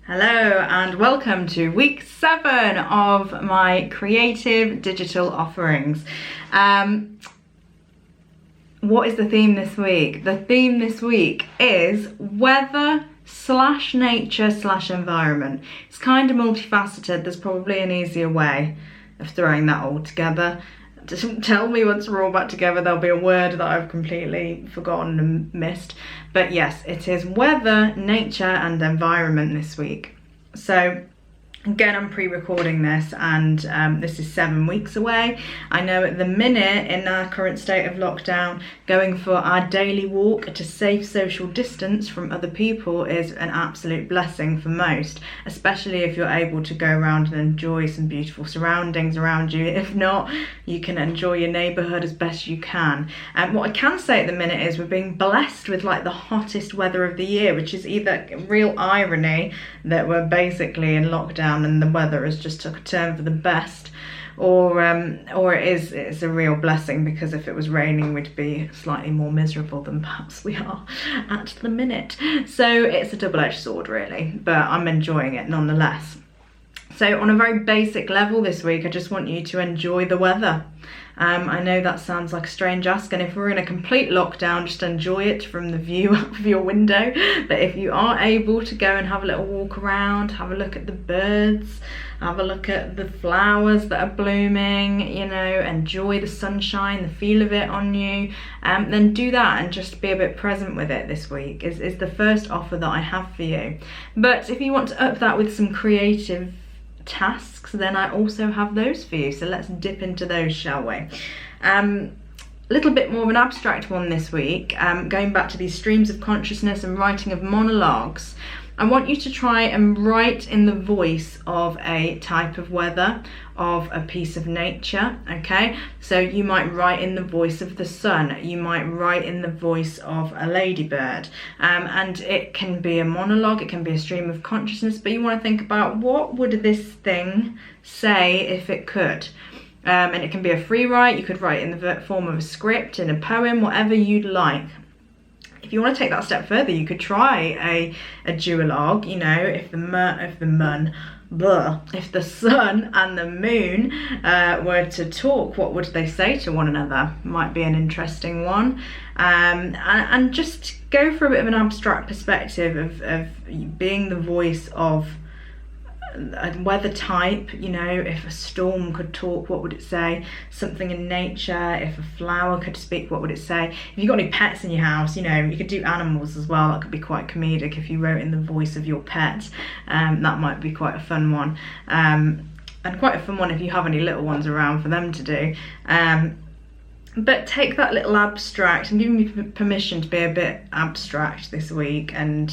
Hello and welcome to week 7 of my creative digital offerings. What is the theme this week? The theme this week is weather / nature / environment. It's kind of multifaceted. There's probably an easier way of throwing that all together. Just tell me once we're all back together there'll be a word that I've completely forgotten and missed. But yes, it is weather, nature and environment this week. So again, I'm pre-recording this and this is 7 weeks away. I know at the minute, in our current state of lockdown, going for our daily walk at a safe social distance from other people is an absolute blessing for most, especially if you're able to go around and enjoy some beautiful surroundings around you. If not, you can enjoy your neighbourhood as best you can. What I can say at the minute is we're being blessed with like the hottest weather of the year, which is either real irony that we're basically in lockdown and the weather has just took a turn for the best, or it's a real blessing, because if it was raining we'd be slightly more miserable than perhaps we are at the minute. So it's a double-edged sword really, but I'm enjoying it nonetheless. So on a very basic level this week, I just want you to enjoy the weather. I know that sounds like a strange ask, and if we're in a complete lockdown, just enjoy it from the view of your window. But if you are able to go and have a little walk around, have a look at the birds, have a look at the flowers that are blooming, you know, enjoy the sunshine, the feel of it on you, then do that and just be a bit present with it this week is the first offer that I have for you. But if you want to up that with some creative tasks, then I also have those for you, so let's dip into those, shall we? A little bit more of an abstract one this week, going back to these streams of consciousness and writing of monologues. I want you to try and write in the voice of a type of weather, of a piece of nature, okay? So you might write in the voice of the sun, you might write in the voice of a ladybird, and it can be a monologue, it can be a stream of consciousness, but you want to think about what would this thing say if it could. And it can be a free write, you could write in the form of a script, in a poem, whatever you'd like. If you want to take that a step further, you could try a duologue, you know, if the sun and the moon were to talk, what would they say to one another? Might be an interesting one. And just go for a bit of an abstract perspective of being the voice of a weather type. You know, if a storm could talk, what would it say? Something in nature, if a flower could speak, what would it say? If you've got any pets in your house, you know, you could do animals as well. That could be quite comedic if you wrote in the voice of your pet. That might be quite a fun one, and quite a fun one if you have any little ones around for them to do. But take that little abstract and give me permission to be a bit abstract this week, and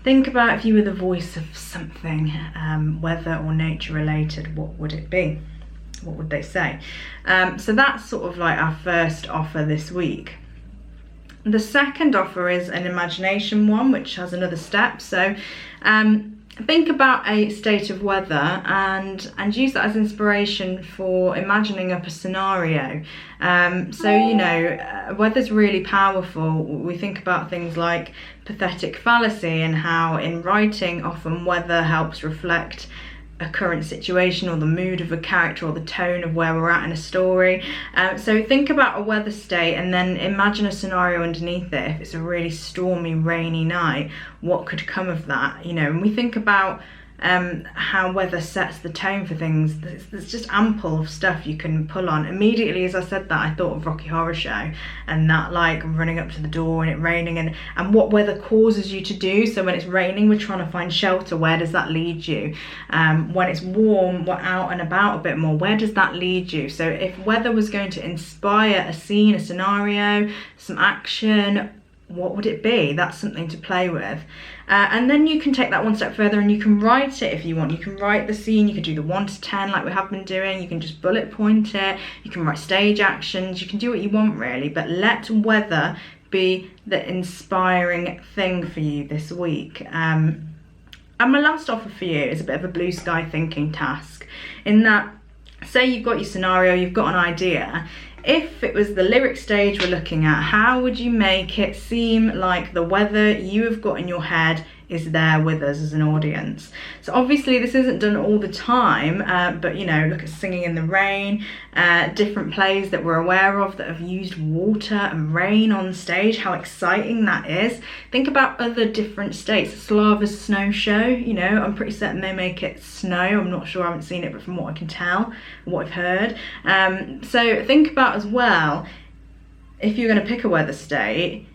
think about if you were the voice of something, weather or nature related, what would it be? What would they say? So that's sort of like our first offer this week. The second offer is an imagination one, which has another step. So think about a state of weather and use that as inspiration for imagining up a scenario. So, you know, weather's really powerful. We think about things like pathetic fallacy and how in writing often weather helps reflect a current situation or the mood of a character or the tone of where we're at in a story. So think about a weather state and then imagine a scenario underneath it. If it's a really stormy, rainy night, what could come of that? You know, and we think about how weather sets the tone for things. There's just ample of stuff you can pull on. Immediately as I said that, I thought of Rocky Horror Show and that, like, running up to the door and it raining and what weather causes you to do. So when it's raining, we're trying to find shelter. Where does that lead you? When it's warm, we're out and about a bit more. Where does that lead you? So if weather was going to inspire a scene, a scenario, some action, what would it be? That's something to play with. And then you can take that one step further and you can write it if you want. You can write the scene, you could do the 1 to 10 like we have been doing, you can just bullet point it, you can write stage actions, you can do what you want really, but let weather be the inspiring thing for you this week. And my last offer for you is a bit of a blue sky thinking task, in that, say you've got your scenario, you've got an idea. If it was the lyric stage we're looking at, how would you make it seem like the weather you have got in your head is there with us as an audience. So obviously this isn't done all the time, but you know, look at Singing in the Rain, different plays that we're aware of that have used water and rain on stage, how exciting that is. Think about other different states. Slava's Snow Show, you know, I'm pretty certain they make it snow. I'm not sure, I haven't seen it, but from what I can tell, what I've heard. So think about as well, if you're going to pick a weather state,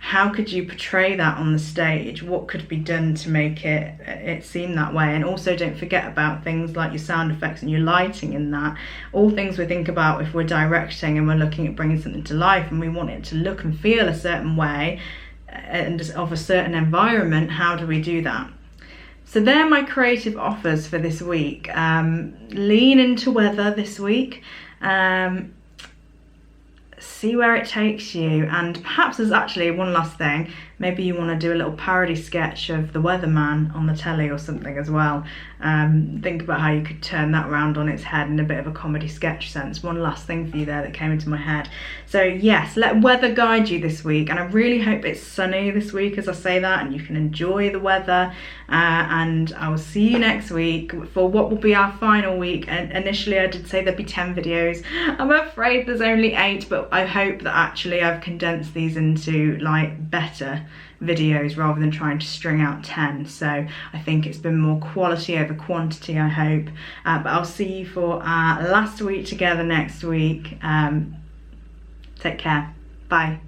how could you portray that on the stage? What could be done to make it seem that way? And also don't forget about things like your sound effects and your lighting in that. All things we think about if we're directing and we're looking at bringing something to life and we want it to look and feel a certain way and of a certain environment, how do we do that? So they're my creative offers for this week. Lean into weather this week. See where it takes you, and perhaps there's actually one last thing, maybe you want to do a little parody sketch of the weatherman on the telly or something as well. Think about how you could turn that around on its head in a bit of a comedy sketch sense. One last thing for you there that came into my head. So yes, let weather guide you this week, and I really hope it's sunny this week as I say that, and you can enjoy the weather, and I will see you next week for what will be our final week. And initially I did say there'd be 10 videos. I'm afraid there's only 8, but I hope that actually I've condensed these into like better videos rather than trying to string out 10. So I think it's been more quality over quantity, I hope. But I'll see you for our last week together next week. Take care. Bye.